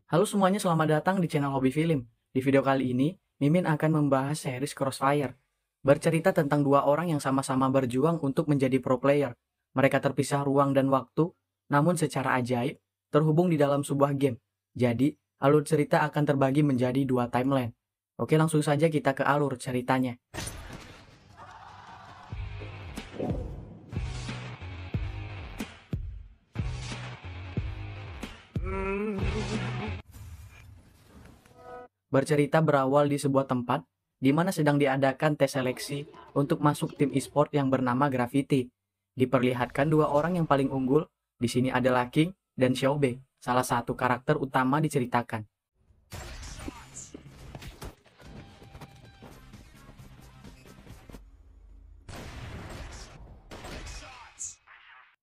Halo semuanya, selamat datang di channel Hobi Film. Di video kali ini, Mimin akan membahas series Crossfire. Bercerita tentang dua orang yang sama-sama berjuang untuk menjadi pro player. Mereka terpisah ruang dan waktu, namun secara ajaib, terhubung di dalam sebuah game. Jadi, alur cerita akan terbagi menjadi dua timeline. Oke, langsung saja kita ke alur ceritanya. Bercerita berawal di sebuah tempat di mana sedang diadakan tes seleksi untuk masuk tim e-sport yang bernama Gravity. Diperlihatkan dua orang yang paling unggul, di sini adalah King dan Xiaobei, salah satu karakter utama diceritakan.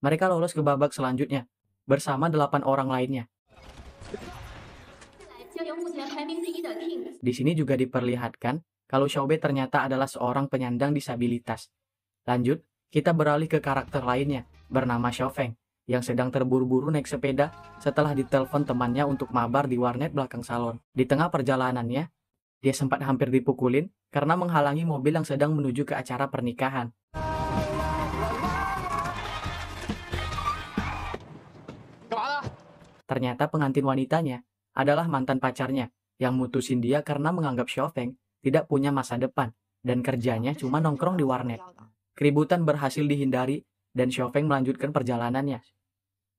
Mereka lolos ke babak selanjutnya, bersama 8 orang lainnya. Di sini juga diperlihatkan kalau Xiaobei ternyata adalah seorang penyandang disabilitas. Lanjut, kita beralih ke karakter lainnya, bernama Xiaofeng, yang sedang terburu-buru naik sepeda setelah ditelepon temannya untuk mabar di warnet belakang salon. Di tengah perjalanannya, dia sempat hampir dipukulin karena menghalangi mobil yang sedang menuju ke acara pernikahan. Ternyata pengantin wanitanya adalah mantan pacarnya yang mutusin dia karena menganggap Xiaofeng tidak punya masa depan dan kerjanya cuma nongkrong di warnet. Keributan berhasil dihindari dan Xiaofeng melanjutkan perjalanannya.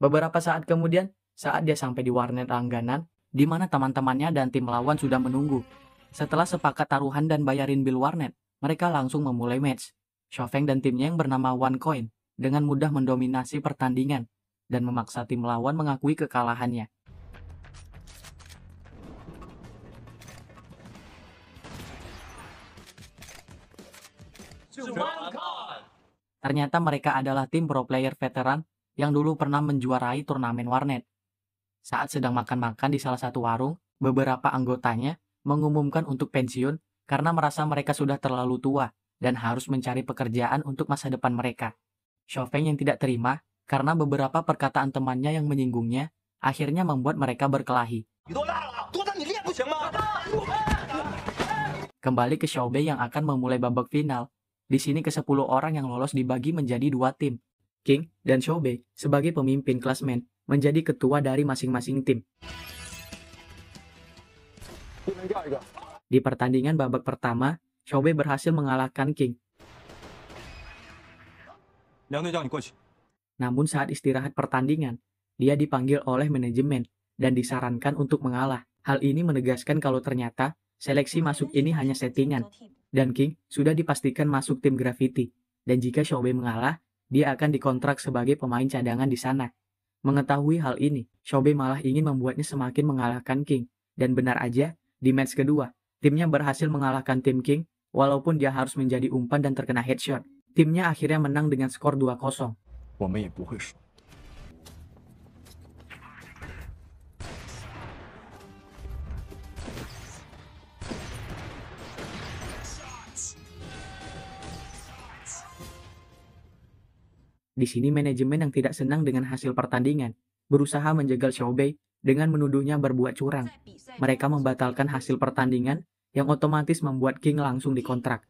Beberapa saat kemudian, saat dia sampai di warnet langganan, di mana teman-temannya dan tim lawan sudah menunggu. Setelah sepakat taruhan dan bayarin bil warnet, mereka langsung memulai match. Xiaofeng dan timnya yang bernama OneCoin dengan mudah mendominasi pertandingan dan memaksa tim lawan mengakui kekalahannya. Ternyata mereka adalah tim pro player veteran yang dulu pernah menjuarai turnamen warnet. Saat sedang makan-makan di salah satu warung, beberapa anggotanya mengumumkan untuk pensiun karena merasa mereka sudah terlalu tua dan harus mencari pekerjaan untuk masa depan mereka. Xiaofeng yang tidak terima karena beberapa perkataan temannya yang menyinggungnya akhirnya membuat mereka berkelahi. Kembali ke Xiaobei yang akan memulai babak final. Di sini ke-10 orang yang lolos dibagi menjadi dua tim. King dan Xiaobei sebagai pemimpin klasmen menjadi ketua dari masing-masing tim. Di pertandingan babak pertama, Xiaobei berhasil mengalahkan King. Namun saat istirahat pertandingan, dia dipanggil oleh manajemen dan disarankan untuk mengalah. Hal ini menegaskan kalau ternyata seleksi masuk ini hanya settingan, dan King sudah dipastikan masuk tim Gravity. Dan jika Xiaobei mengalah, dia akan dikontrak sebagai pemain cadangan di sana. Mengetahui hal ini, Xiaobei malah ingin membuatnya semakin mengalahkan King. Dan benar aja, di match kedua, timnya berhasil mengalahkan tim King, walaupun dia harus menjadi umpan dan terkena headshot. Timnya akhirnya menang dengan skor 2-0. Di sini manajemen yang tidak senang dengan hasil pertandingan berusaha menjegal Xiaobei dengan menuduhnya berbuat curang. Mereka membatalkan hasil pertandingan yang otomatis membuat King langsung dikontrak.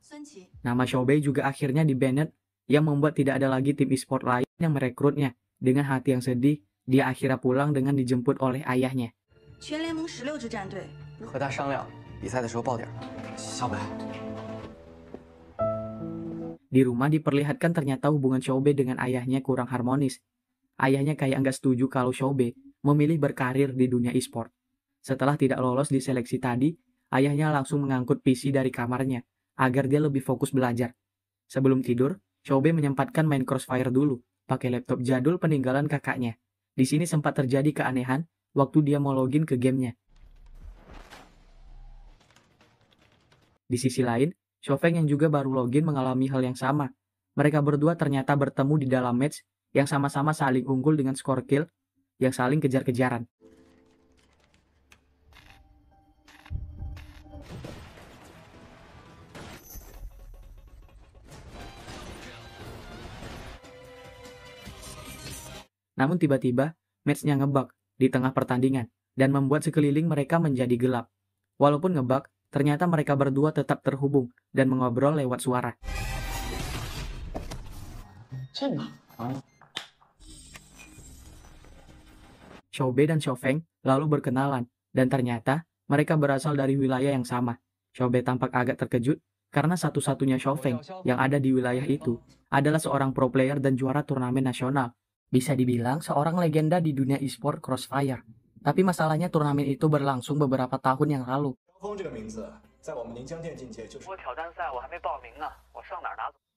Nama Xiaobei juga akhirnya di-banned yang membuat tidak ada lagi tim e-sport lain yang merekrutnya. Dengan hati yang sedih, dia akhirnya pulang dengan dijemput oleh ayahnya. Di rumah diperlihatkan ternyata hubungan Xiaobei dengan ayahnya kurang harmonis. Ayahnya kayak nggak setuju kalau Xiaobei memilih berkarir di dunia e-sport. Setelah tidak lolos di seleksi tadi, ayahnya langsung mengangkut PC dari kamarnya agar dia lebih fokus belajar. Sebelum tidur, Xiaobei menyempatkan main Crossfire dulu, pakai laptop jadul peninggalan kakaknya. Di sini sempat terjadi keanehan waktu dia mau login ke gamenya. Di sisi lain, Xiaofeng yang juga baru login mengalami hal yang sama. Mereka berdua ternyata bertemu di dalam match yang sama-sama saling unggul dengan skor kill yang saling kejar-kejaran. Namun tiba-tiba matchnya ngebug di tengah pertandingan dan membuat sekeliling mereka menjadi gelap. Walaupun ngebug, ternyata mereka berdua tetap terhubung dan mengobrol lewat suara. Xiaobei dan Xiaofeng lalu berkenalan, dan ternyata mereka berasal dari wilayah yang sama. Xiaobei tampak agak terkejut karena satu-satunya Xiaofeng yang ada di wilayah itu adalah seorang pro player dan juara turnamen nasional. Bisa dibilang seorang legenda di dunia e-sport Crossfire. Tapi masalahnya turnamen itu berlangsung beberapa tahun yang lalu.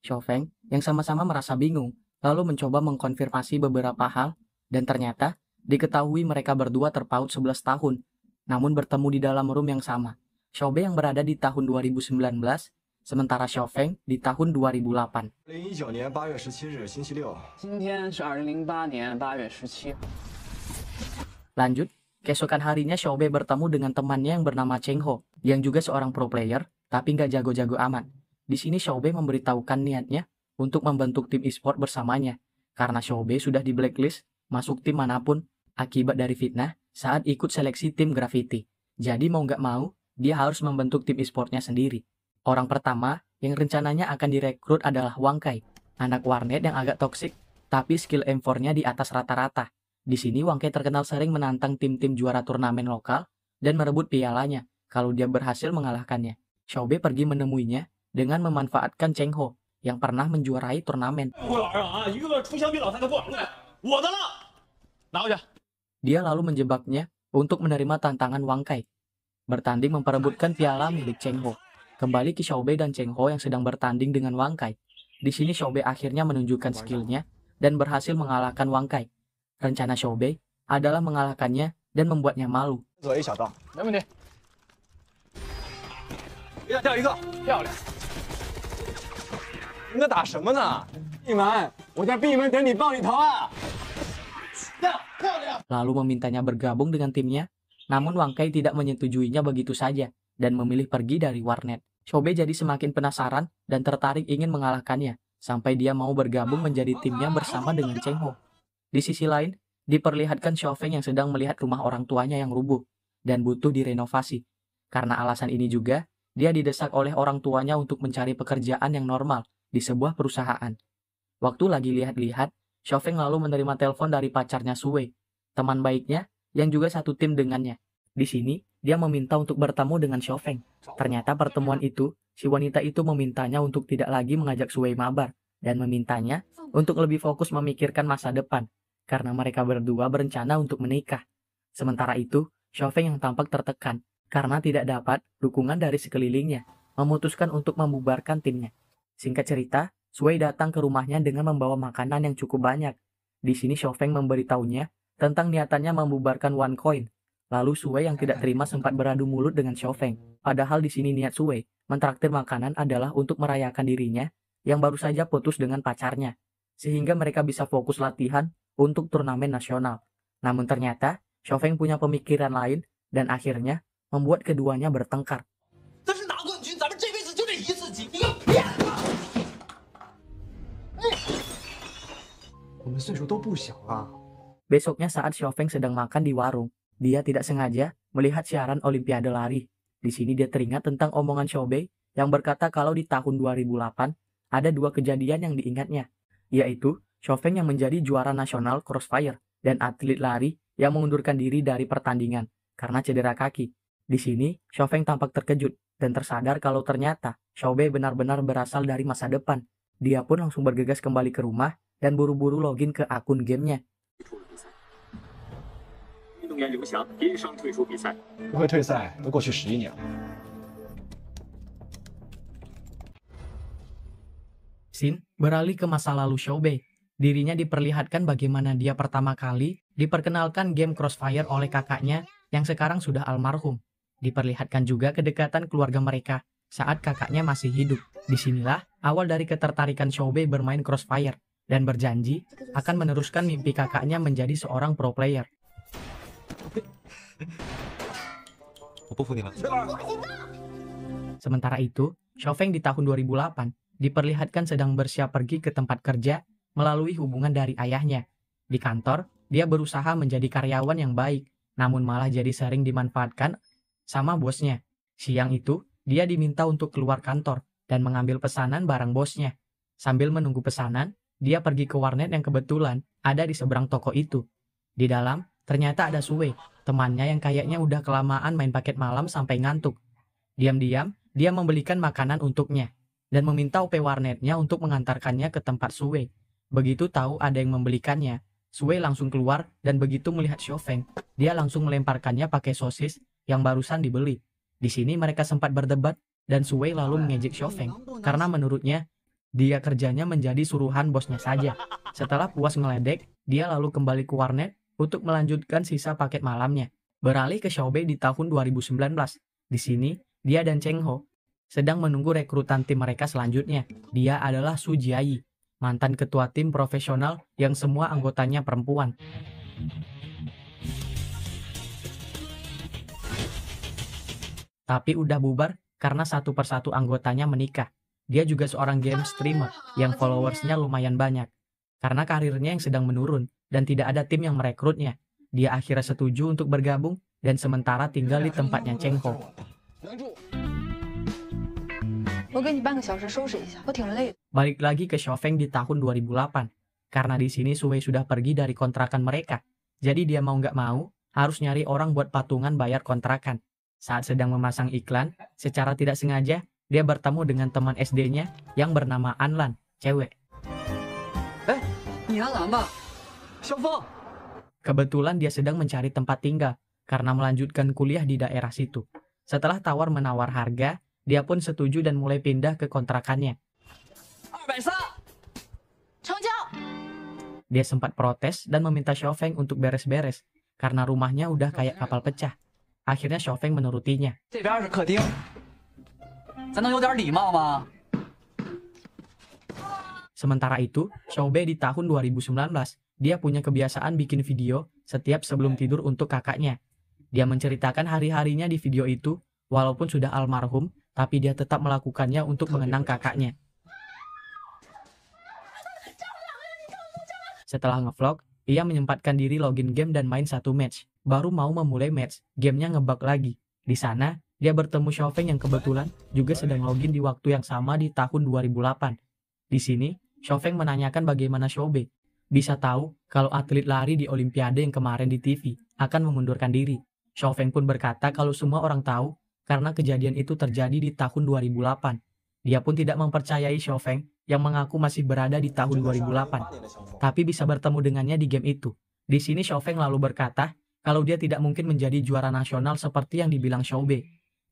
Xiaofeng yang sama-sama merasa bingung, lalu mencoba mengkonfirmasi beberapa hal, dan ternyata diketahui mereka berdua terpaut 11 tahun, namun bertemu di dalam room yang sama. Xiaobei yang berada di tahun 2019, sementara Xiaofeng di tahun 2008. Lanjut, keesokan harinya Xiaobei bertemu dengan temannya yang bernama Cheng Ho, yang juga seorang pro player, tapi nggak jago-jago amat. Di sini Xiaobei memberitahukan niatnya untuk membentuk tim e-sport bersamanya, karena Xiaobei sudah di blacklist masuk tim manapun akibat dari fitnah saat ikut seleksi tim Gravity. Jadi mau nggak mau, dia harus membentuk tim e-sportnya sendiri. Orang pertama yang rencananya akan direkrut adalah Wang Kai, anak warnet yang agak toksik, tapi skill M4-nya di atas rata-rata. Di sini Wang Kai terkenal sering menantang tim-tim juara turnamen lokal dan merebut pialanya kalau dia berhasil mengalahkannya. Xiaobei pergi menemuinya dengan memanfaatkan Cheng Ho yang pernah menjuarai turnamen. Dia lalu menjebaknya untuk menerima tantangan Wang Kai, bertanding memperebutkan piala milik Cheng Ho. Kembali ke Xiaobei dan Cheng Ho yang sedang bertanding dengan Wang Kai. Di sini Xiaobei akhirnya menunjukkan skillnya dan berhasil mengalahkan Wang Kai. Rencana Xiaobei adalah mengalahkannya dan membuatnya malu. Lalu memintanya bergabung dengan timnya, namun Wang Kai tidak menyetujuinya begitu saja dan memilih pergi dari warnet. Xiaobei jadi semakin penasaran dan tertarik ingin mengalahkannya, sampai dia mau bergabung menjadi timnya bersama dengan Cheng Ho. Di sisi lain, diperlihatkan Xiaofeng yang sedang melihat rumah orang tuanya yang rubuh dan butuh direnovasi. Karena alasan ini juga, dia didesak oleh orang tuanya untuk mencari pekerjaan yang normal di sebuah perusahaan. Waktu lagi lihat-lihat, Xiaofeng lalu menerima telepon dari pacarnya Sue, teman baiknya yang juga satu tim dengannya. Di sini, dia meminta untuk bertemu dengan Xiaofeng. Ternyata pertemuan itu, si wanita itu memintanya untuk tidak lagi mengajak Sue mabar, dan memintanya untuk lebih fokus memikirkan masa depan, karena mereka berdua berencana untuk menikah. Sementara itu, Xiaofeng yang tampak tertekan, karena tidak dapat dukungan dari sekelilingnya, memutuskan untuk membubarkan timnya. Singkat cerita, Sue datang ke rumahnya dengan membawa makanan yang cukup banyak. Di sini Xiaofeng memberitahunya tentang niatannya membubarkan OneCoin. Lalu Sue yang tidak terima sempat beradu mulut dengan Xiaofeng. Padahal di sini niat Sue mentraktir makanan adalah untuk merayakan dirinya yang baru saja putus dengan pacarnya, sehingga mereka bisa fokus latihan untuk turnamen nasional. Namun ternyata Xiaofeng punya pemikiran lain dan akhirnya membuat keduanya bertengkar. Besoknya saat Xiaofeng sedang makan di warung, dia tidak sengaja melihat siaran Olimpiade lari. Di sini dia teringat tentang omongan Xiaobei yang berkata kalau di tahun 2008 ada dua kejadian yang diingatnya, yaitu Xiaofeng yang menjadi juara nasional Crossfire dan atlet lari yang mengundurkan diri dari pertandingan karena cedera kaki. Di sini, Xiaofeng tampak terkejut dan tersadar kalau ternyata Xiaobei benar-benar berasal dari masa depan. Dia pun langsung bergegas kembali ke rumah dan buru-buru login ke akun gamenya. Scene beralih ke masa lalu Xiaobei. Dirinya diperlihatkan bagaimana dia pertama kali diperkenalkan game Crossfire oleh kakaknya yang sekarang sudah almarhum. Diperlihatkan juga kedekatan keluarga mereka saat kakaknya masih hidup. Disinilah awal dari ketertarikan Xiaobei bermain Crossfire dan berjanji akan meneruskan mimpi kakaknya menjadi seorang pro player. Sementara itu, Xiaofeng di tahun 2008 diperlihatkan sedang bersiap pergi ke tempat kerja melalui hubungan dari ayahnya. Di kantor, dia berusaha menjadi karyawan yang baik namun malah jadi sering dimanfaatkan sama bosnya. Siang itu, dia diminta untuk keluar kantor dan mengambil pesanan barang bosnya. Sambil menunggu pesanan, dia pergi ke warnet yang kebetulan ada di seberang toko itu. Di dalam, ternyata ada Sue, temannya yang kayaknya udah kelamaan main paket malam sampai ngantuk. Diam-diam, dia membelikan makanan untuknya dan meminta OP warnetnya untuk mengantarkannya ke tempat Sue. Begitu tahu ada yang membelikannya, Sue langsung keluar dan begitu melihat Xiaofeng, dia langsung melemparkannya pakai sosis yang barusan dibeli. Di sini mereka sempat berdebat dan Sue lalu mengejek Xiaofeng karena menurutnya dia kerjanya menjadi suruhan bosnya saja. Setelah puas ngeledek, dia lalu kembali ke warnet untuk melanjutkan sisa paket malamnya. Beralih ke Xiaobei di tahun 2019. Di sini, dia dan Cheng Ho sedang menunggu rekrutan tim mereka selanjutnya. Dia adalah Su Jiayi, mantan ketua tim profesional yang semua anggotanya perempuan. Tapi udah bubar karena satu persatu anggotanya menikah. Dia juga seorang game streamer yang followersnya lumayan banyak. Karena karirnya yang sedang menurun dan tidak ada tim yang merekrutnya, dia akhirnya setuju untuk bergabung dan sementara tinggal di tempatnya Cheng Ho. Balik lagi ke Xiaofeng di tahun 2008. Karena di sini Sue sudah pergi dari kontrakan mereka. Jadi dia mau nggak mau, harus nyari orang buat patungan bayar kontrakan. Saat sedang memasang iklan, secara tidak sengaja, dia bertemu dengan teman SD-nya yang bernama Anlan, cewek. Kebetulan dia sedang mencari tempat tinggal, karena melanjutkan kuliah di daerah situ. Setelah tawar-menawar harga, dia pun setuju dan mulai pindah ke kontrakannya. Dia sempat protes dan meminta Xiaofeng untuk beres-beres, karena rumahnya udah kayak kapal pecah. Akhirnya Xiaofeng menurutinya. Sementara itu, Xiaobei di tahun 2019, dia punya kebiasaan bikin video setiap sebelum tidur untuk kakaknya. Dia menceritakan hari-harinya di video itu, walaupun sudah almarhum, tapi dia tetap melakukannya untuk mengenang kakaknya. Setelah ngevlog, ia menyempatkan diri login game dan main satu match. Baru mau memulai match, gamenya ngebug lagi. Di sana, dia bertemu Xiaofeng yang kebetulan juga sedang login di waktu yang sama di tahun 2008. Di sini, Xiaofeng menanyakan bagaimana Xiaobei bisa tahu kalau atlet lari di Olimpiade yang kemarin di TV akan mengundurkan diri. Xiaofeng pun berkata kalau semua orang tahu karena kejadian itu terjadi di tahun 2008. Dia pun tidak mempercayai Xiaofeng yang mengaku masih berada di tahun 2008, tapi bisa bertemu dengannya di game itu. Di sini Xiaofeng lalu berkata kalau dia tidak mungkin menjadi juara nasional seperti yang dibilang Xiaobei,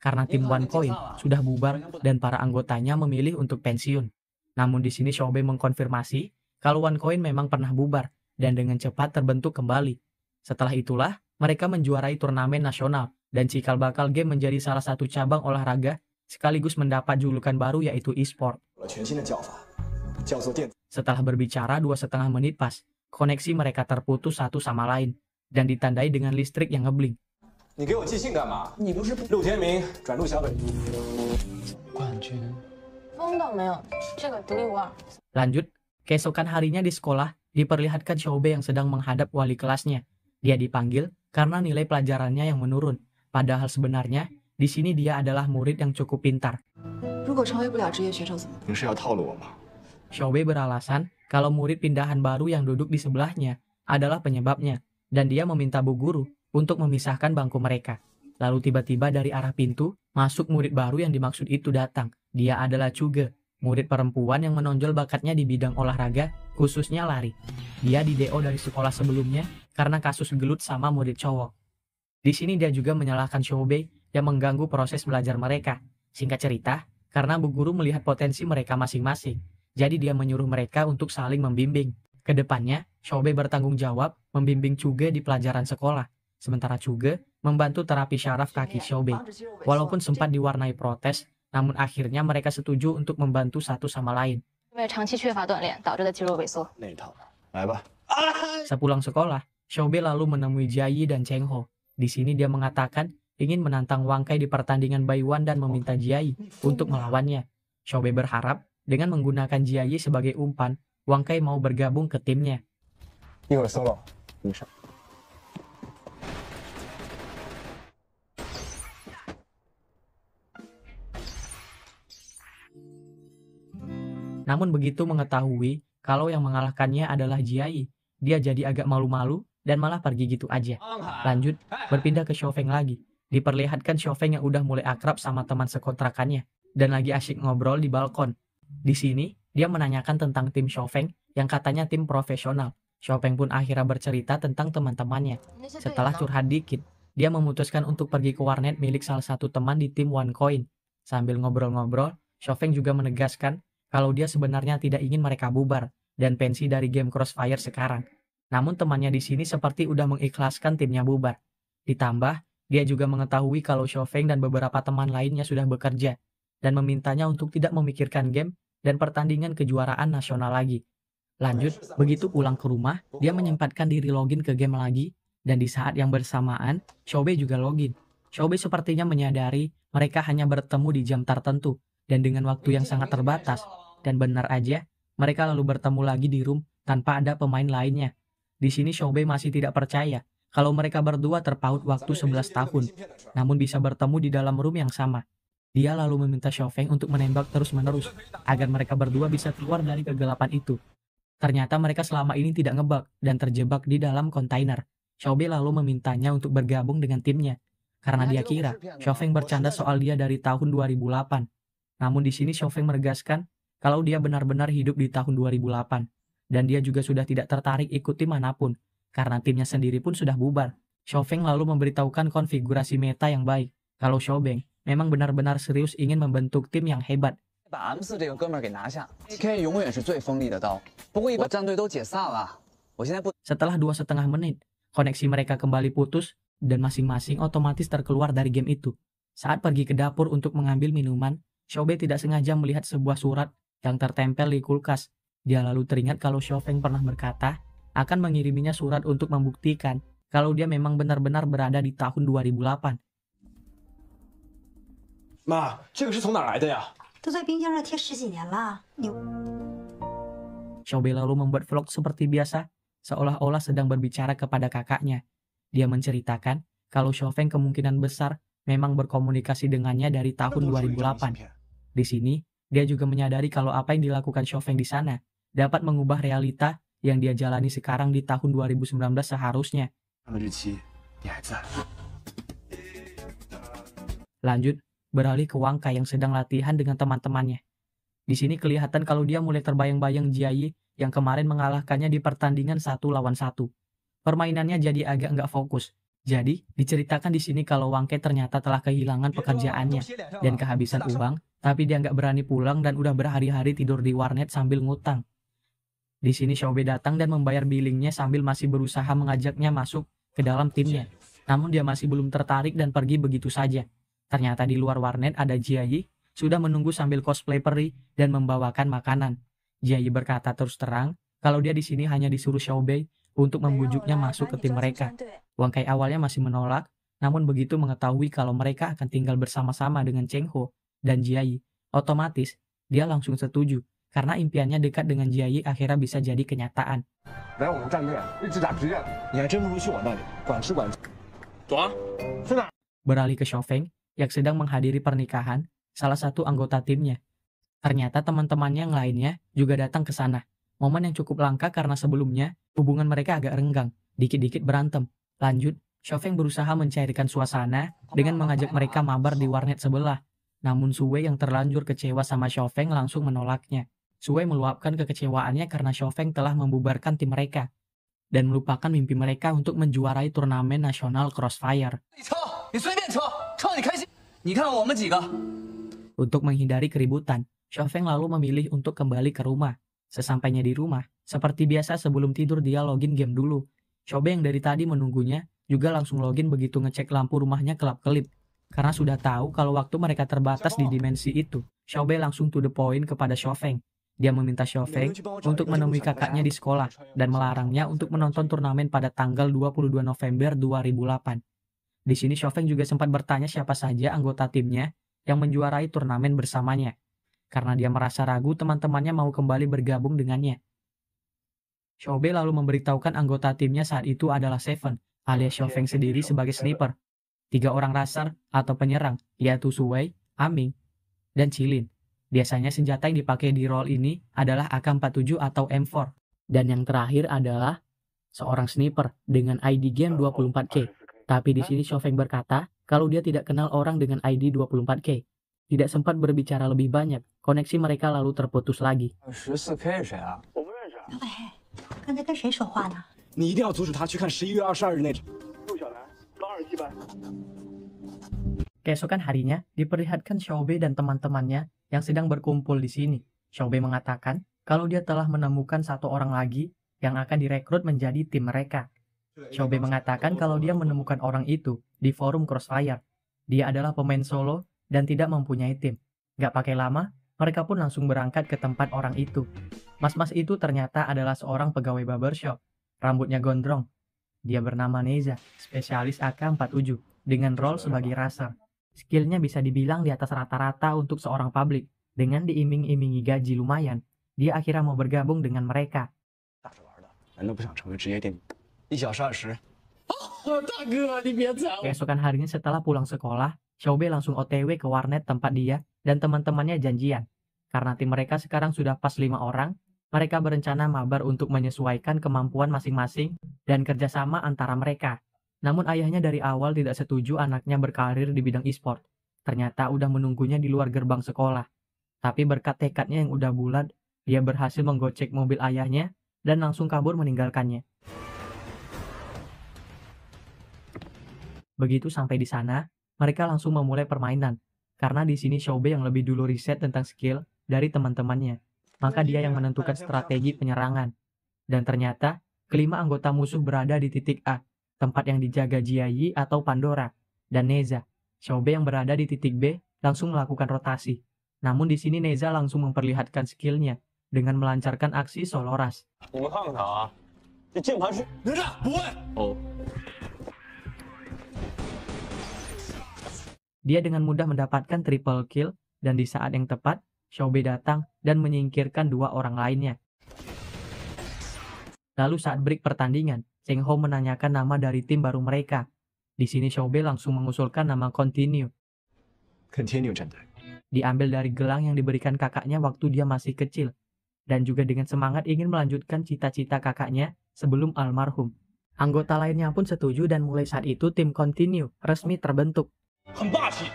karena tim OneCoin sudah bubar dan para anggotanya memilih untuk pensiun. Namun di sini Xiaobei mengkonfirmasi kalau OneCoin memang pernah bubar dan dengan cepat terbentuk kembali. Setelah itulah mereka menjuarai turnamen nasional dan cikal bakal game menjadi salah satu cabang olahraga sekaligus mendapat julukan baru yaitu e-sport. Setelah berbicara 2,5 menit pas, koneksi mereka terputus satu sama lain dan ditandai dengan listrik yang ngebling. Lanjut, keesokan harinya di sekolah diperlihatkan Xiaobei yang sedang menghadap wali kelasnya. Dia dipanggil karena nilai pelajarannya yang menurun. Padahal sebenarnya di sini dia adalah murid yang cukup pintar. Xiaobei beralasan kalau murid pindahan baru yang duduk di sebelahnya adalah penyebabnya, dan dia meminta bu guru untuk memisahkan bangku mereka. Lalu tiba-tiba dari arah pintu, masuk murid baru yang dimaksud itu datang. Dia adalah Chuge, murid perempuan yang menonjol bakatnya di bidang olahraga, khususnya lari. Dia di DO dari sekolah sebelumnya karena kasus gelut sama murid cowok. Di sini dia juga menyalahkan Xiaobei yang mengganggu proses belajar mereka. Singkat cerita, karena bu guru melihat potensi mereka masing-masing, jadi dia menyuruh mereka untuk saling membimbing. Kedepannya, Xiaobei bertanggung jawab membimbing Chuge di pelajaran sekolah, sementara Chuge membantu terapi syaraf kaki Xiaobei. Walaupun sempat diwarnai protes, namun akhirnya mereka setuju untuk membantu satu sama lain. Sepulang sekolah, Xiaobei lalu menemui Jiayi dan Cheng Ho. Di sini dia mengatakan ingin menantang Wang Kai di pertandingan Baiwan dan meminta Jiayi untuk melawannya. Xiaobei berharap dengan menggunakan Jiayi sebagai umpan, Wang Kai mau bergabung ke timnya. Namun begitu mengetahui kalau yang mengalahkannya adalah Jiai, dia jadi agak malu-malu dan malah pergi gitu aja. Lanjut, berpindah ke Xiaofeng lagi. Diperlihatkan Xiaofeng yang udah mulai akrab sama teman sekontrakannya dan lagi asyik ngobrol di balkon. Di sini, dia menanyakan tentang tim Xiaofeng yang katanya tim profesional. Xiaofeng pun akhirnya bercerita tentang teman-temannya. Setelah curhat dikit, dia memutuskan untuk pergi ke warnet milik salah satu teman di tim OneCoin. Sambil ngobrol-ngobrol, Xiaofeng juga menegaskan kalau dia sebenarnya tidak ingin mereka bubar dan pensi dari game Crossfire sekarang. Namun temannya di sini seperti udah mengikhlaskan timnya bubar. Ditambah, dia juga mengetahui kalau Xiaofeng dan beberapa teman lainnya sudah bekerja dan memintanya untuk tidak memikirkan game dan pertandingan kejuaraan nasional lagi. Lanjut, begitu pulang ke rumah, dia menyempatkan diri login ke game lagi, dan di saat yang bersamaan, Xiaobei juga login. Xiaobei sepertinya menyadari mereka hanya bertemu di jam tertentu, dan dengan waktu yang sangat terbatas. Dan benar aja, mereka lalu bertemu lagi di room tanpa ada pemain lainnya. Di sini Xiaobei masih tidak percaya kalau mereka berdua terpaut waktu 11 tahun, namun bisa bertemu di dalam room yang sama. Dia lalu meminta Xiaofeng untuk menembak terus-menerus, agar mereka berdua bisa keluar dari kegelapan itu. Ternyata mereka selama ini tidak ngebug dan terjebak di dalam kontainer. Xiaobei lalu memintanya untuk bergabung dengan timnya, karena dia kira Xiaofeng bercanda soal dia dari tahun 2008. Namun di sini Xiaofeng menegaskan kalau dia benar-benar hidup di tahun 2008, dan dia juga sudah tidak tertarik ikut tim manapun, karena timnya sendiri pun sudah bubar. Xiaofeng lalu memberitahukan konfigurasi meta yang baik, kalau Xiaobei memang benar-benar serius ingin membentuk tim yang hebat. 把 M4这个哥们儿给拿下 ，AK 永远是最锋利的刀。不过一般战队都解散了，我现在不。 Setelah 2,5 menit, koneksi mereka kembali putus dan masing-masing otomatis terkeluar dari game itu. Saat pergi ke dapur untuk mengambil minuman, Xiaobei tidak sengaja melihat sebuah surat yang tertempel di kulkas. Dia lalu teringat kalau Xiaofeng pernah berkata akan mengiriminya surat untuk membuktikan kalau dia memang benar-benar berada di tahun 2008. 妈，这个是从哪儿来的呀？ 都在冰箱上贴10几年了，你 Xiaobei lalu membuat vlog seperti biasa, seolah-olah sedang berbicara kepada kakaknya. Dia menceritakan kalau Xiaofeng kemungkinan besar memang berkomunikasi dengannya dari tahun 2008. Di sini, dia juga menyadari kalau apa yang dilakukan Xiaofeng di sana dapat mengubah realita yang dia jalani sekarang di tahun 2019 seharusnya. 日期你还在？ Lanjut, beralih ke Wang Kai yang sedang latihan dengan teman-temannya. Di sini kelihatan kalau dia mulai terbayang-bayang Jiayi yang kemarin mengalahkannya di pertandingan 1 lawan 1. Permainannya jadi agak nggak fokus. Jadi, diceritakan di sini kalau Wang Kai ternyata telah kehilangan pekerjaannya dan kehabisan uang, tapi dia nggak berani pulang dan udah berhari-hari tidur di warnet sambil ngutang. Di sini Xiaobei datang dan membayar billingnya sambil masih berusaha mengajaknya masuk ke dalam timnya. Namun dia masih belum tertarik dan pergi begitu saja. Ternyata di luar warnet ada Jiayi, sudah menunggu sambil cosplay peri dan membawakan makanan. Jiayi berkata terus terang, kalau dia di sini hanya disuruh Xiaobei untuk membujuknya masuk ke tim mereka. Wang Kai awalnya masih menolak, namun begitu mengetahui kalau mereka akan tinggal bersama-sama dengan Cheng Ho dan Jiayi, otomatis dia langsung setuju, karena impiannya dekat dengan Jiayi akhirnya bisa jadi kenyataan. 来我们战队一直打职业，你还真不如去我那里管吃管。走啊，去哪儿？ Beralih ke Xiaofeng yang sedang menghadiri pernikahan salah satu anggota timnya. Ternyata teman-temannya yang lainnya juga datang ke sana. Momen yang cukup langka karena sebelumnya hubungan mereka agak renggang, dikit-dikit berantem. Lanjut, Xiaofeng berusaha mencairkan suasana dengan mengajak mereka mabar di warnet sebelah. Namun Suwei yang terlanjur kecewa sama Xiaofeng langsung menolaknya. Suwei meluapkan kekecewaannya karena Xiaofeng telah membubarkan tim mereka dan melupakan mimpi mereka untuk menjuarai turnamen nasional Crossfire. 你随便抽，抽你开心。你看我们几个。 Untuk menghindari keributan, Xiaofeng lalu memilih untuk kembali ke rumah. Sesampainya di rumah, seperti biasa sebelum tidur dia login game dulu. Xiaobei yang dari tadi menunggunya juga langsung login begitu ngecek lampu rumahnya kelap-kelip. Karena sudah tahu kalau waktu mereka terbatas di dimensi itu, Xiaobei langsung to the point kepada Xiaofeng. Dia meminta Xiaofeng untuk menemui kakaknya di sekolah dan melarangnya untuk menonton turnamen pada tanggal 22 November 2008. Di sini Xiaofeng juga sempat bertanya siapa saja anggota timnya yang menjuarai turnamen bersamanya, karena dia merasa ragu teman-temannya mau kembali bergabung dengannya. Xiaobei lalu memberitahukan anggota timnya saat itu adalah Seven, alias Xiaofeng sendiri sebagai sniper. 3 orang raser atau penyerang, yaitu Suwei, Aming, dan Qilin. Biasanya senjata yang dipakai di role ini adalah AK-47 atau M4. Dan yang terakhir adalah seorang sniper dengan ID game 24K. Tapi di sini Xiaofeng berkata kalau dia tidak kenal orang dengan ID 24K. Tidak sempat berbicara lebih banyak, koneksi mereka lalu terputus lagi. 14K 是谁啊？小伟，刚才跟谁说话呢？你一定要阻止他去看11月22日那场。 Keesokan harinya, diperlihatkan Xiaobei dan teman-temannya yang sedang berkumpul di sini. Xiaobei mengatakan kalau dia telah menemukan satu orang lagi yang akan direkrut menjadi tim mereka. Xiaobei mengatakan kalau dia menemukan orang itu di forum Crossfire. Dia adalah pemain solo dan tidak mempunyai tim. Gak pakai lama, mereka pun langsung berangkat ke tempat orang itu. Mas-mas itu ternyata adalah seorang pegawai barbershop. Rambutnya gondrong. Dia bernama Neza, spesialis AK-47, dengan role sebagai racer. Skillnya bisa dibilang di atas rata-rata untuk seorang publik. Dengan diiming-imingi gaji lumayan, dia akhirnya mau bergabung dengan mereka. 难道不想成为职业电影？1小时20。大哥，你别走！ Keesokan harinya setelah pulang sekolah, Xiaobei langsung OTW ke warnet tempat dia dan teman-temannya janjian. Karena tim mereka sekarang sudah pas 5 orang, mereka berencana mabar untuk menyesuaikan kemampuan masing-masing dan kerjasama antara mereka. Namun ayahnya dari awal tidak setuju anaknya berkarir di bidang e-sport. Ternyata udah menunggunya di luar gerbang sekolah. Tapi berkat tekadnya yang udah bulat, dia berhasil menggocek mobil ayahnya dan langsung kabur meninggalkannya. Begitu sampai di sana, mereka langsung memulai permainan. Karena di sini Xiaobei yang lebih dulu riset tentang skill dari teman-temannya. Maka dia yang menentukan strategi penyerangan. Dan ternyata, kelima anggota musuh berada di titik A, tempat yang dijaga Jiayi atau Pandora, dan Neza. Xiaobei yang berada di titik B langsung melakukan rotasi. Namun di sini Neza langsung memperlihatkan skillnya dengan melancarkan aksi solo rush. 你们看看他啊，这键盘是哪吒不会哦。 Dia dengan mudah mendapatkan triple kill dan di saat yang tepat, Xiaobei datang dan menyingkirkan 2 orang lainnya. Lalu saat break pertandingan, Cheng Ho menanyakan nama dari tim baru mereka. Di sini Xiaobei langsung mengusulkan nama Continue. Continue 战队。 Diambil dari gelang yang diberikan kakaknya waktu dia masih kecil. Dan juga dengan semangat ingin melanjutkan cita-cita kakaknya sebelum almarhum. Anggota lainnya pun setuju dan mulai saat itu tim Continue resmi terbentuk. 很霸气，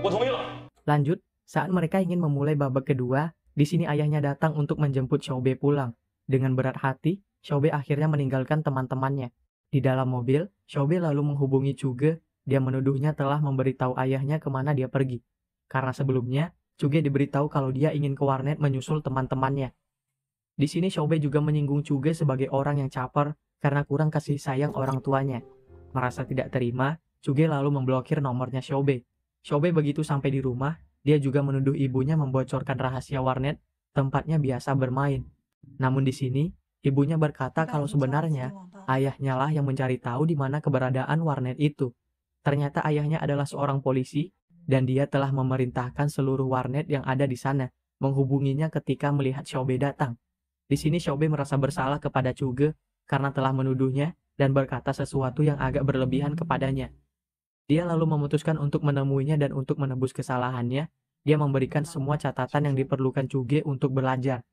我同意了。 Lanjut, saat mereka ingin memulai babak kedua, di sini ayahnya datang untuk menjemput Xiaobei pulang. Dengan berat hati, Xiaobei akhirnya meninggalkan teman-temannya. Di dalam mobil, Xiaobei lalu menghubungi Cuge. Dia menuduhnya telah memberitahu ayahnya kemana dia pergi. Karena sebelumnya, Cuge diberitahu kalau dia ingin ke warnet menyusul teman-temannya. Di sini Xiaobei juga menyinggung Cuge sebagai orang yang caper karena kurang kasih sayang orang tuanya. Merasa tidak terima, Cuge lalu memblokir nomornya Xiaobei. Xiaobei begitu sampai di rumah, dia juga menuduh ibunya membocorkan rahasia warnet tempatnya biasa bermain. Namun di sini, ibunya berkata kalau sebenarnya ayahnya lah yang mencari tahu di mana keberadaan warnet itu. Ternyata ayahnya adalah seorang polisi dan dia telah memerintahkan seluruh warnet yang ada di sana menghubunginya ketika melihat Xiaobei datang. Di sini Xiaobei merasa bersalah kepada Cuge karena telah menuduhnya dan berkata sesuatu yang agak berlebihan kepadanya. Dia lalu memutuskan untuk menemuinya dan untuk menebus kesalahannya, dia memberikan semua catatan yang diperlukan Cuge untuk belajar.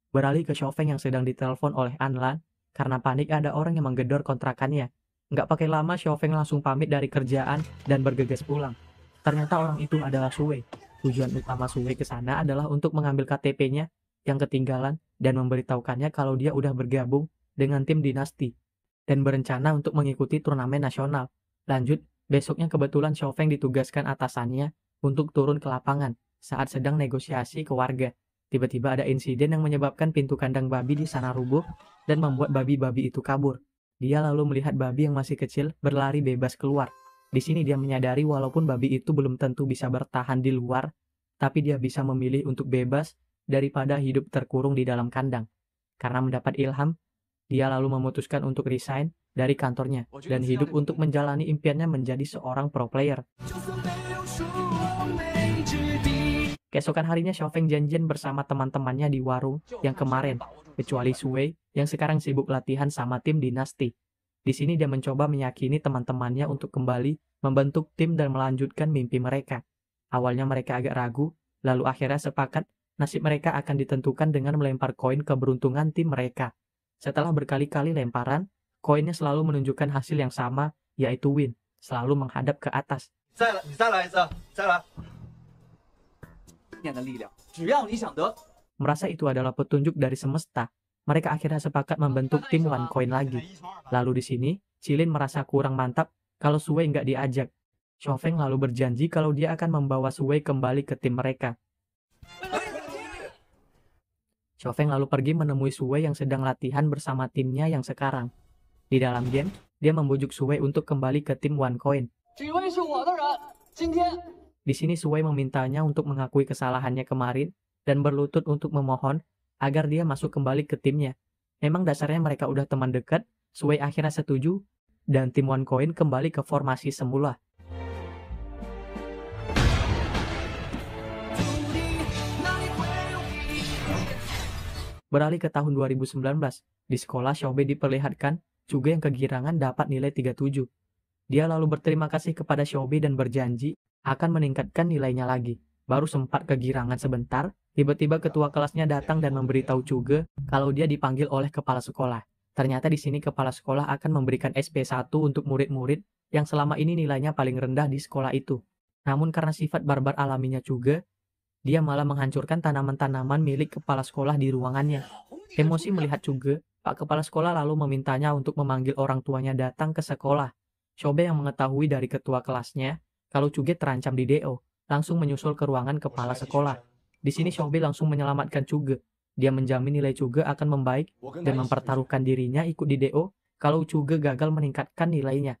Beralih ke Xiaofeng yang sedang ditelepon oleh Anlan, karena panik ada orang yang menggedor kontrakannya. Nggak pakai lama, Xiaofeng langsung pamit dari kerjaan dan bergegas pulang. Ternyata orang itu adalah Sue. Tujuan utama Sue ke sana adalah untuk mengambil KTP-nya yang ketinggalan dan memberitahukannya kalau dia udah bergabung dengan tim dinasti dan berencana untuk mengikuti turnamen nasional. Lanjut, besoknya kebetulan Xiaofeng ditugaskan atasannya untuk turun ke lapangan saat sedang negosiasi ke warga. Tiba-tiba ada insiden yang menyebabkan pintu kandang babi di sana rubuh dan membuat babi-babi itu kabur. Dia lalu melihat babi yang masih kecil berlari bebas keluar. Di sini dia menyadari walaupun babi itu belum tentu bisa bertahan di luar, tapi dia bisa memilih untuk bebas daripada hidup terkurung di dalam kandang. Karena mendapat ilham, dia lalu memutuskan untuk resign dari kantornya dan hidup untuk menjalani impiannya menjadi seorang pro player. Keesokan harinya Xiaofeng janjian bersama teman-temannya di warung yang kemarin, kecuali Sue yang sekarang sibuk latihan sama tim dinasti. Di sini dia mencoba meyakini teman-temannya untuk kembali membentuk tim dan melanjutkan mimpi mereka. Awalnya mereka agak ragu, lalu akhirnya sepakat nasib mereka akan ditentukan dengan melempar koin keberuntungan tim mereka. Setelah berkali-kali lemparan, koinnya selalu menunjukkan hasil yang sama, yaitu win, selalu menghadap ke atas. Merasa itu adalah petunjuk dari semesta, mereka akhirnya sepakat membentuk tim One Coin lagi. Lalu di sini, Chilin merasa kurang mantap kalau Sui nggak diajak. Xiaofeng lalu berjanji kalau dia akan membawa Sui kembali ke tim mereka. Xiaofeng lalu pergi menemui Sui yang sedang latihan bersama timnya yang sekarang. Di dalam game, dia membujuk Sui untuk kembali ke tim One Coin. Di sini Sui memintanya untuk mengakui kesalahannya kemarin dan berlutut untuk memohon agar dia masuk kembali ke timnya. Memang dasarnya mereka udah teman dekat, Sui akhirnya setuju dan tim One Coin kembali ke formasi semula. Beralih ke tahun 2019, di sekolah Xiaobei diperlihatkan juga yang kegirangan dapat nilai 37. Dia lalu berterima kasih kepada Xiaobei dan berjanji akan meningkatkan nilainya lagi. Baru sempat kegirangan sebentar, tiba-tiba ketua kelasnya datang dan memberitahu juga kalau dia dipanggil oleh kepala sekolah. Ternyata di sini kepala sekolah akan memberikan SP1 untuk murid-murid yang selama ini nilainya paling rendah di sekolah itu. Namun karena sifat barbar alaminya juga, dia malah menghancurkan tanaman-tanaman milik kepala sekolah di ruangannya. Emosi melihat juga, Pak Kepala Sekolah lalu memintanya untuk memanggil orang tuanya datang ke sekolah. Xiaobei yang mengetahui dari ketua kelasnya, kalau Cuge terancam di DO, langsung menyusul ke ruangan kepala sekolah. Di sini Xiaobei langsung menyelamatkan Cuge. Dia menjamin nilai Cuge akan membaik dan mempertaruhkan dirinya ikut di DO kalau Cuge gagal meningkatkan nilainya.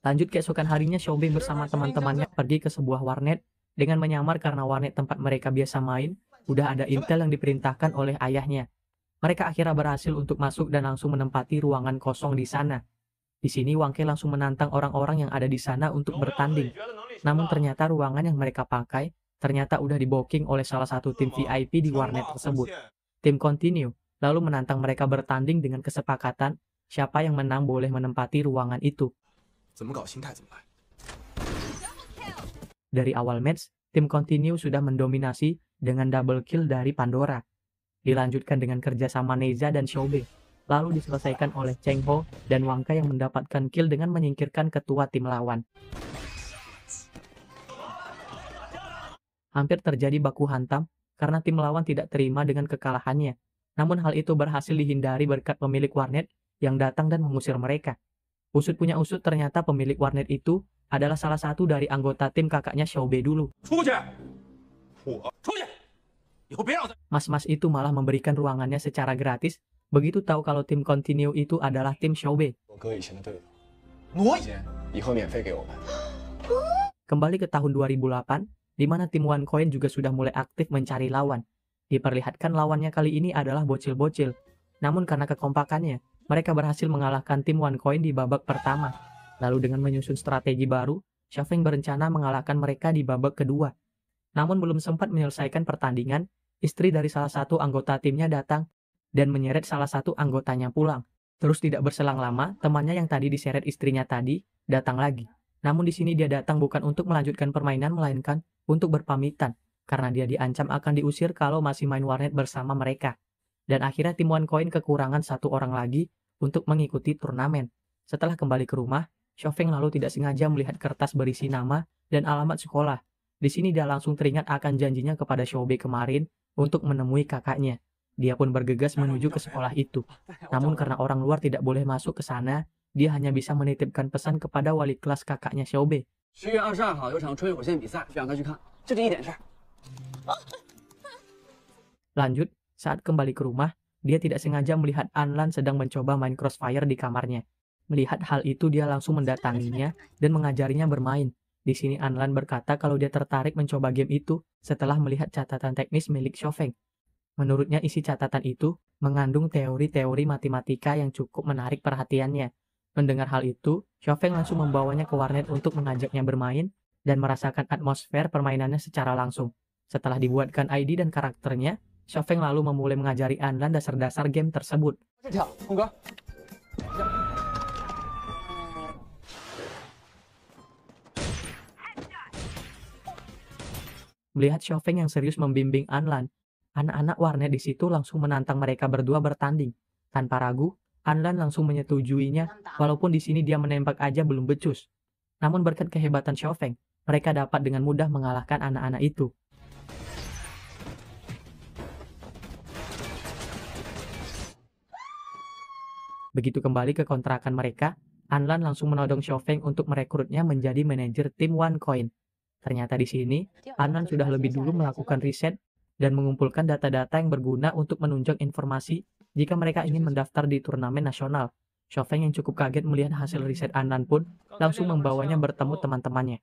Lanjut keesokan harinya Xiaobei bersama teman-temannya pergi ke sebuah warnet. Dengan menyamar karena warnet tempat mereka biasa main, udah ada intel yang diperintahkan oleh ayahnya. Mereka akhirnya berhasil untuk masuk dan langsung menempati ruangan kosong di sana. Di sini Wang Ke langsung menantang orang-orang yang ada di sana untuk bertanding. Namun ternyata ruangan yang mereka pakai ternyata udah di-booking oleh salah satu tim VIP di warnet tersebut. Tim Continue lalu menantang mereka bertanding dengan kesepakatan siapa yang menang boleh menempati ruangan itu. Dari awal match, tim Continue sudah mendominasi dengan double kill dari Pandora. Dilanjutkan dengan kerjasama Neza dan Xiaobei, lalu diselesaikan oleh Cheng Ho dan Wang Ke yang mendapatkan kill dengan menyingkirkan ketua tim lawan. Hampir terjadi baku hantam karena tim lawan tidak terima dengan kekalahannya. Namun hal itu berhasil dihindari berkat pemilik warnet yang datang dan mengusir mereka. Usut punya usut ternyata pemilik warnet itu adalah salah satu dari anggota tim kakaknya Xiaobei dulu. Mas-mas itu malah memberikan ruangannya secara gratis, begitu tahu kalau tim Continue itu adalah tim Xiaobei. Kembali ke tahun 2008, di mana tim One Coin juga sudah mulai aktif mencari lawan. Diperlihatkan lawannya kali ini adalah bocil-bocil. Namun karena kekompakannya, mereka berhasil mengalahkan tim One Coin di babak pertama. Lalu dengan menyusun strategi baru, Xiaofeng berencana mengalahkan mereka di babak kedua. Namun belum sempat menyelesaikan pertandingan, istri dari salah satu anggota timnya datang dan menyeret salah satu anggotanya pulang. Terus tidak berselang lama, temannya yang tadi diseret istrinya tadi datang lagi. Namun di sini dia datang bukan untuk melanjutkan permainan melainkan untuk berpamitan karena dia diancam akan diusir kalau masih main warnet bersama mereka. Dan akhirnya tim One Coin kekurangan satu orang lagi untuk mengikuti turnamen. Setelah kembali ke rumah, Xiaofeng lalu tidak sengaja melihat kertas berisi nama dan alamat sekolah. Di sini dia langsung teringat akan janjinya kepada Xiaobei kemarin untuk menemui kakaknya. Dia pun bergegas menuju ke sekolah itu. Namun karena orang luar tidak boleh masuk ke sana, dia hanya bisa menitipkan pesan kepada wali kelas kakaknya Xiaobei. Lanjut, saat kembali ke rumah, dia tidak sengaja melihat Anlan sedang mencoba main Crossfire di kamarnya. Melihat hal itu, dia langsung mendatanginya dan mengajarinya bermain. Di sini Anlan berkata kalau dia tertarik mencoba game itu setelah melihat catatan teknis milik Xiaofeng. Menurutnya isi catatan itu mengandung teori-teori matematika yang cukup menarik perhatiannya. Mendengar hal itu, Xiaofeng langsung membawanya ke warnet untuk mengajaknya bermain dan merasakan atmosfer permainannya secara langsung. Setelah dibuatkan ID dan karakternya, Xiaofeng lalu memulai mengajari Anlan dasar-dasar game tersebut. Melihat Xiaofeng yang serius membimbing Anlan, anak-anak warnet di situ langsung menantang mereka berdua bertanding. Tanpa ragu, Anlan langsung menyetujuinya, walaupun di sini dia menembak aja belum becus. Namun berkat kehebatan Xiaofeng, mereka dapat dengan mudah mengalahkan anak-anak itu. Begitu kembali ke kontrakan mereka, Anlan langsung menodong Xiaofeng untuk merekrutnya menjadi manajer tim OneCoin. Ternyata di sini, Anlan sudah lebih dulu melakukan riset dan mengumpulkan data-data yang berguna untuk menunjang informasi jika mereka ingin mendaftar di turnamen nasional. Xiaofeng yang cukup kaget melihat hasil riset Anlan pun langsung membawanya bertemu teman-temannya.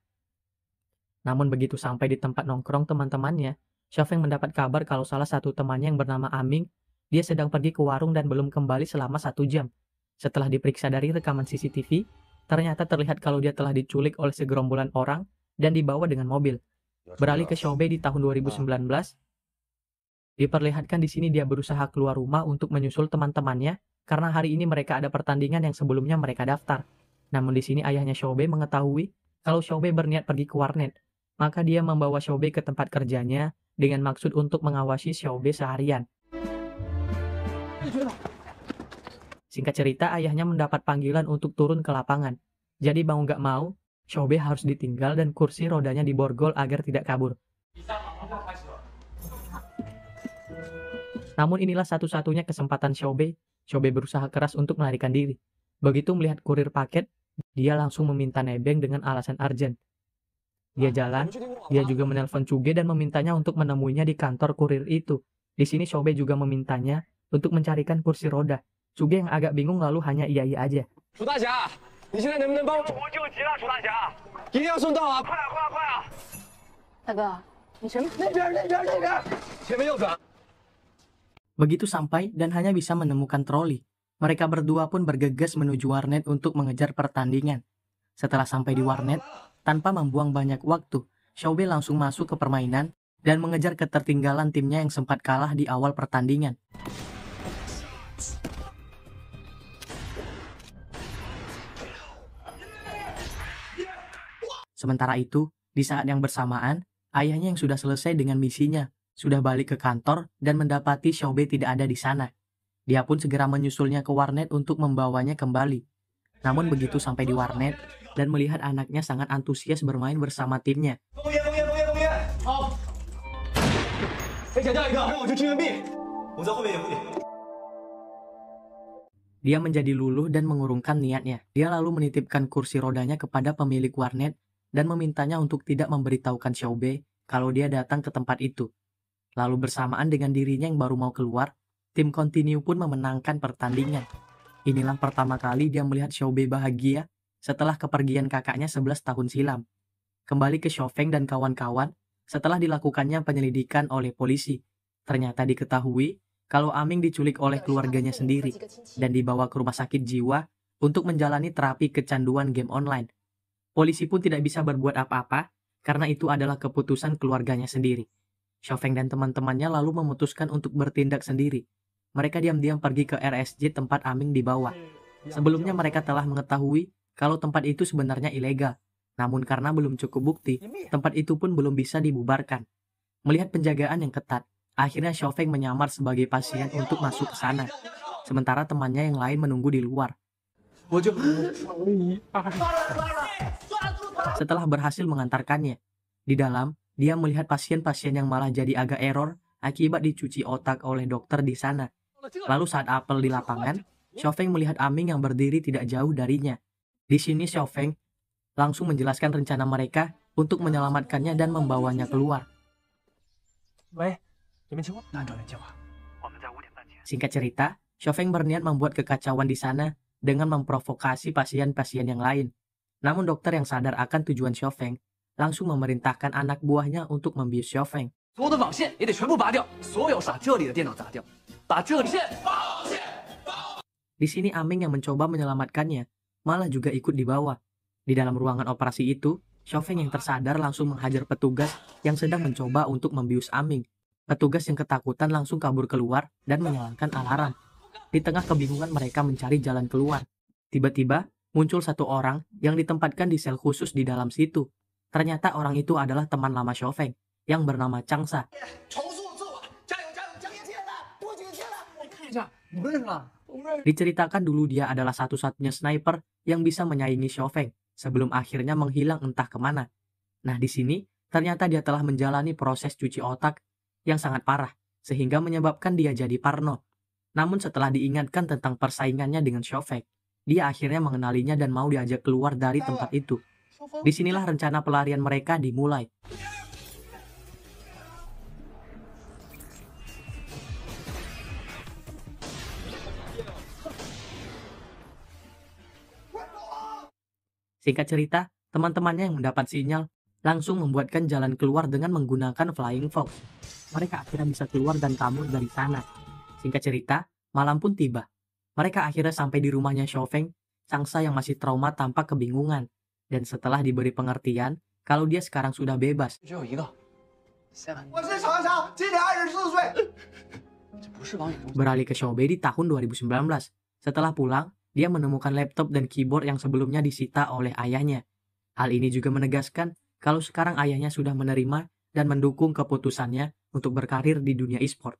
Namun begitu sampai di tempat nongkrong teman-temannya, Xiaofeng mendapat kabar kalau salah satu temannya yang bernama Aming, dia sedang pergi ke warung dan belum kembali selama 1 jam. Setelah diperiksa dari rekaman CCTV, ternyata terlihat kalau dia telah diculik oleh segerombolan orang dan dibawa dengan mobil. Beralih ke Xiaobei di tahun 2019, diperlihatkan di sini dia berusaha keluar rumah untuk menyusul teman-temannya karena hari ini mereka ada pertandingan yang sebelumnya mereka daftar. Namun di sini ayahnya Xiaobei mengetahui kalau Xiaobei berniat pergi ke warnet, maka dia membawa Xiaobei ke tempat kerjanya dengan maksud untuk mengawasi Xiaobei seharian. Singkat cerita, ayahnya mendapat panggilan untuk turun ke lapangan. Jadi mau nggak mau, Xiaobei harus ditinggal dan kursi rodanya diborgol agar tidak kabur. Namun inilah satu-satunya kesempatan Xiaobei. Xiaobei berusaha keras untuk melarikan diri. Begitu melihat kurir paket, dia langsung meminta nebeng dengan alasan urgent. Dia jalan, dia juga menelpon Cuge dan memintanya untuk menemuinya di kantor kurir itu. Di sini Xiaobei juga memintanya untuk mencarikan kursi roda. Cuge yang agak bingung lalu hanya iya-iya aja. 楚大侠，你现在能不能帮我？我救急了，楚大侠，一定要送到啊！快啊，快啊，快啊！大哥，你什么？那边，前面右转。 Begitu sampai dan hanya bisa menemukan troli. Mereka berdua pun bergegas menuju warnet untuk mengejar pertandingan. Setelah sampai di warnet, tanpa membuang banyak waktu, Xiaobei langsung masuk ke permainan dan mengejar ketertinggalan timnya yang sempat kalah di awal pertandingan. Sementara itu, di saat yang bersamaan, ayahnya yang sudah selesai dengan misinya, sudah balik ke kantor dan mendapati Xiaobei tidak ada di sana. Dia pun segera menyusulnya ke warnet untuk membawanya kembali. Namun begitu sampai di warnet dan melihat anaknya sangat antusias bermain bersama timnya, 封烟，好。哎，剪掉一个，让我去支援 B，我在后面掩护你。 dia menjadi luluh dan mengurungkan niatnya. Dia lalu menitipkan kursi rodanya kepada pemilik warnet dan memintanya untuk tidak memberitahukan Xiaobei kalau dia datang ke tempat itu. Lalu bersamaan dengan dirinya yang baru mau keluar, tim Continue pun memenangkan pertandingan. Inilah pertama kali dia melihat Xiaobei bahagia setelah kepergian kakaknya 11 tahun silam. Kembali ke Xiaofeng dan kawan-kawan, setelah dilakukannya penyelidikan oleh polisi, ternyata diketahui kalau Aming diculik oleh keluarganya sendiri dan dibawa ke rumah sakit jiwa untuk menjalani terapi kecanduan game online. Polisi pun tidak bisa berbuat apa-apa karena itu adalah keputusan keluarganya sendiri. Xiaofeng dan teman-temannya lalu memutuskan untuk bertindak sendiri. Mereka diam-diam pergi ke RSJ tempat Aming dibawa. Sebelumnya mereka telah mengetahui kalau tempat itu sebenarnya ilegal. Namun karena belum cukup bukti, tempat itu pun belum bisa dibubarkan. Melihat penjagaan yang ketat, akhirnya Xiaofeng menyamar sebagai pasien untuk masuk ke sana. Sementara temannya yang lain menunggu di luar. Setelah berhasil mengantarkannya, di dalam, dia melihat pasien-pasien yang malah jadi agak error akibat dicuci otak oleh dokter di sana. Lalu saat apel di lapangan, Xiaofeng melihat Aming yang berdiri tidak jauh darinya. Di sini Xiaofeng langsung menjelaskan rencana mereka untuk menyelamatkannya dan membawanya keluar. Singkat cerita, Xiaofeng berniat membuat kekacauan di sana dengan memprovokasi pasien-pasien yang lain. Namun dokter yang sadar akan tujuan Xiaofeng langsung memerintahkan anak buahnya untuk membius Xiaofeng. Di sini Aming yang mencoba menyelamatkannya malah juga ikut dibawa. Di dalam ruangan operasi itu, Xiaofeng yang tersadar langsung menghajar petugas yang sedang mencoba untuk membius Aming. Petugas yang ketakutan langsung kabur keluar dan menyalakan alarm. Di tengah kebingungan mereka mencari jalan keluar. Tiba-tiba muncul satu orang yang ditempatkan di sel khusus di dalam situ. Ternyata orang itu adalah teman lama Xiaofeng. yang bernama Changsa. 重塑自我，加油加油加油！年轻人多几个钱了，我看一下。 Diceritakan dulu dia adalah satu-satunya sniper yang bisa menyaingi Xiaofeng sebelum akhirnya menghilang entah kemana. Nah di sini ternyata dia telah menjalani proses cuci otak yang sangat parah sehingga menyebabkan dia jadi parno. Namun setelah diingatkan tentang persaingannya dengan Xiaofeng, dia akhirnya mengenalinya dan mau diajak keluar dari tempat itu. Disinilah rencana pelarian mereka dimulai. Singkat cerita, teman-temannya yang mendapat sinyal langsung membuatkan jalan keluar dengan menggunakan Flying Fox. Mereka akhirnya bisa keluar dan kabur dari sana. Singkat cerita, malam pun tiba. Mereka akhirnya sampai di rumahnya Xiaofeng. Changsa yang masih trauma tampak kebingungan. Dan setelah diberi pengertian, kalau dia sekarang sudah bebas. 只有一个。我是常常，今年24岁。 这不是王宇东。 Beralih ke Xiaobei di tahun 2019. Setelah pulang, dia menemukan laptop dan keyboard yang sebelumnya disita oleh ayahnya. Hal ini juga menegaskan kalau sekarang ayahnya sudah menerima dan mendukung keputusannya untuk berkarir di dunia e-sport.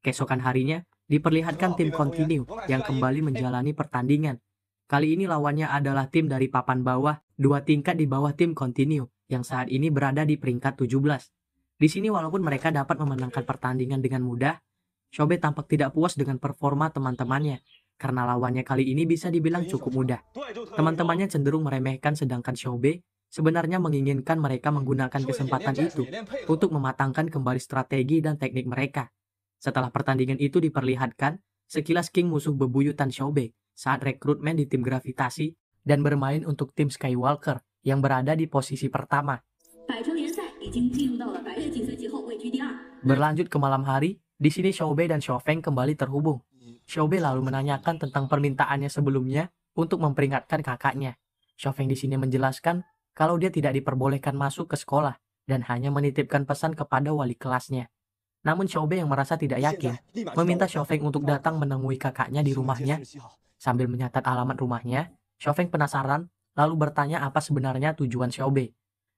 Keesokan harinya, diperlihatkan tim Continue yang kembali menjalani pertandingan. Kali ini lawannya adalah tim dari papan bawah, 2 tingkat di bawah tim Continue, yang saat ini berada di peringkat 17. Di sini walaupun mereka dapat memenangkan pertandingan dengan mudah, Xiaobei tampak tidak puas dengan performa teman-temannya, karena lawannya kali ini bisa dibilang cukup mudah. Teman-temannya cenderung meremehkan sedangkan Xiaobei sebenarnya menginginkan mereka menggunakan kesempatan itu untuk mematangkan kembali strategi dan teknik mereka. Setelah pertandingan itu diperlihatkan, sekilas King musuh bebuyutan Xiaobei saat rekrutmen di tim gravitasi dan bermain untuk tim Skywalker yang berada di posisi pertama. Berlanjut ke malam hari, di sini Xiaobei dan Xiaofeng kembali terhubung. Xiaobei lalu menanyakan tentang permintaannya sebelumnya untuk memperingatkan kakaknya. Xiaofeng di sini menjelaskan kalau dia tidak diperbolehkan masuk ke sekolah dan hanya menitipkan pesan kepada wali kelasnya. Namun Xiaobei yang merasa tidak yakin, meminta Xiaofeng untuk datang menemui kakaknya di rumahnya. Sambil menyatat alamat rumahnya, Xiaofeng penasaran lalu bertanya apa sebenarnya tujuan Xiaobei.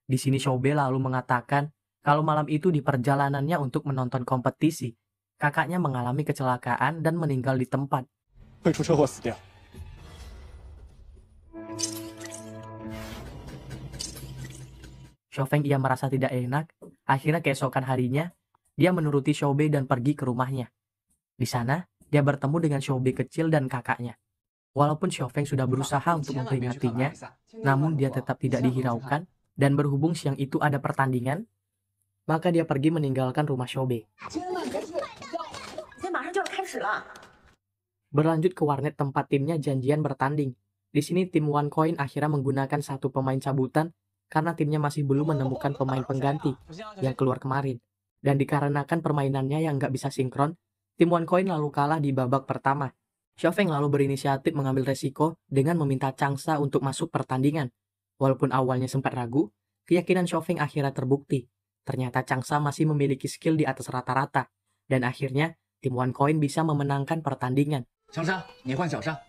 Di sini Xiaobei lalu mengatakan kalau malam itu di perjalanannya untuk menonton kompetisi, kakaknya mengalami kecelakaan dan meninggal di tempat. 会出车祸死掉。 Xiaofeng ia merasa tidak enak. Akhirnya keesokan harinya, dia menuruti Xiaobei dan pergi ke rumahnya. Di sana, dia bertemu dengan Xiaobei kecil dan kakaknya. Walaupun Xiaofeng sudah berusaha untuk memperingatinya, namun dia tetap tidak dihiraukan, dan berhubung siang itu ada pertandingan, maka dia pergi meninggalkan rumah Xiaobei. Berlanjut ke warnet tempat timnya janjian bertanding. Di sini tim OneCoin akhirnya menggunakan satu pemain cabutan karena timnya masih belum menemukan pemain pengganti yang keluar kemarin. Dan dikarenakan permainannya yang nggak bisa sinkron, tim OneCoin lalu kalah di babak pertama. Xiaofeng lalu berinisiatif mengambil resiko dengan meminta Changsa untuk masuk pertandingan. Walaupun awalnya sempat ragu, keyakinan Xiaofeng akhirnya terbukti. Ternyata Changsa masih memiliki skill di atas rata-rata. Dan akhirnya, tim OneCoin bisa memenangkan pertandingan. 长沙，你换小沙。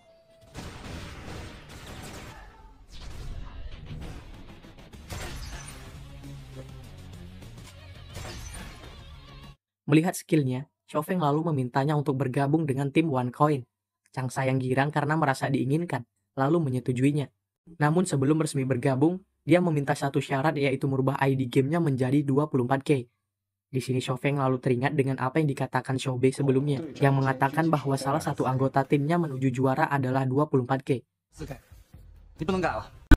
Melihat skillnya, Xiaofeng lalu memintanya untuk bergabung dengan tim OneCoin. Changsa yang girang karena merasa diinginkan, lalu menyetujuinya. Namun sebelum resmi bergabung, dia meminta satu syarat yaitu merubah ID gamenya menjadi 24K. Di sini Xiaofeng lalu teringat dengan apa yang dikatakan Xiaobei sebelumnya, yang mengatakan bahwa salah satu anggota timnya menuju juara adalah 24K. 4K，你不能改了。